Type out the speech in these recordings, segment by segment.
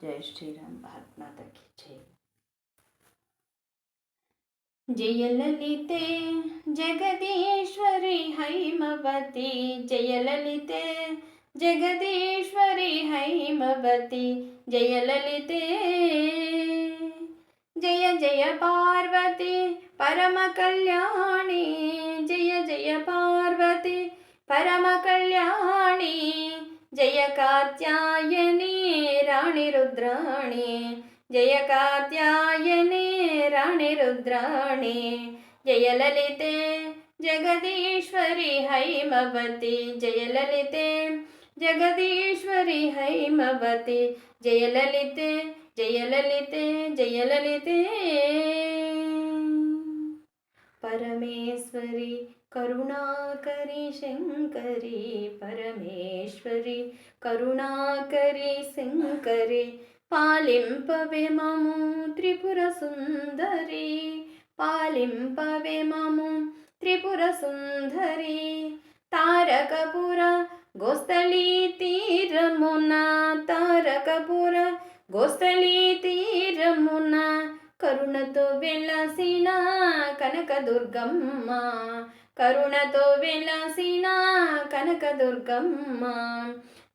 जय श्री राम। भारत माता की जय। जय ललिते जगदीश्वरी हैमवती, जय ललिते जगदीश्वरी हैमवती, जय ललिते जय जय पार्वती परम कल्याणी, जय जय पार्वती परम कल्याणी, जय कात्यायनी राणी रुद्राणी, जय कात्यायनी राणी रुद्राणी, जय ललिते जगदीश्वरी हैमवती, जय ललिते जगदीश्वरी हैमवती, जय ललिते जय ललिते जय ललिते। परमेश्वरी करुणाकरी शंकरी, परमेश्वरी करुणाकरी शंकरी, पालिंपवे ममु त्रिपुर सुंदरी, पालिंपवे ममु त्रिपुर सुंदरी, तारकपुर गोस्थली तीरमुना, तारकपुर गोस्थली तीरमुना, करुणतो वेलसिना कनकदुर्गम्म, करुणतो वेलसिना कनकदुर्गम्म,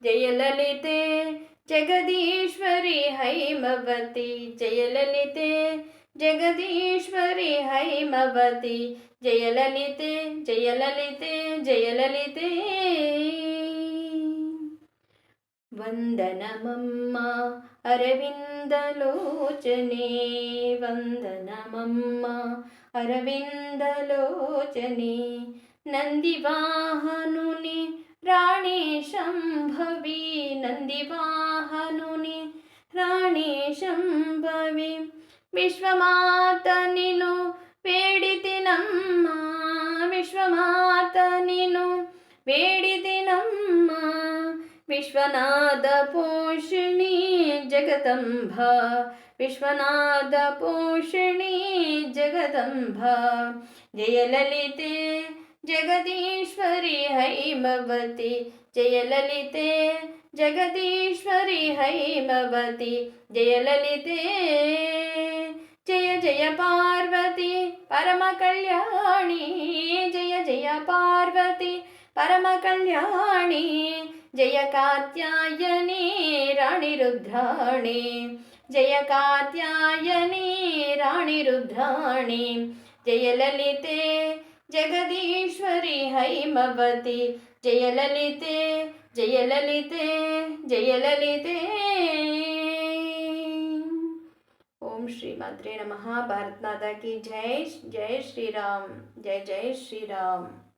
जय ललिते जगदीश्वरी हैमवती, जय ललिते जगदीश्वरी हैमवती, जय ललिते जय ललिते जय ललिते। वंदनमम्म अरविन्दलोचने, वंदनमम्म अरविन्दलोचने, नन्दिवाहनुनि राणी शम्भवी, नन्दिवाहनुनि राणी शम्भवी, विश्वमात निनु वेडितिनम्म, विश्वमात निनु वेडितिनम्म, विश्वनाथ पोषिणी जगदम्बा, विश्वनाथ पोषिणी जगदम्बा, जय ललिते जगदीश्वरी हैमवती, जय ललिते जगदीश्वरी हैमवती, जय ललिते जय जय पार्वती परम कल्याणी, जय जय पार्वती परम कल्याणी, जय कात्यायनी राणी रुद्राणी, जय कात्यायनी राणी रुद्राणी, जय ललिते जगदीश्वरी हैमवती, जय ललिते जय ललिते जय ललिते। ओम श्री मात्रे नमः। भारत माता की जय। जय श्री राम। जय जय श्री राम।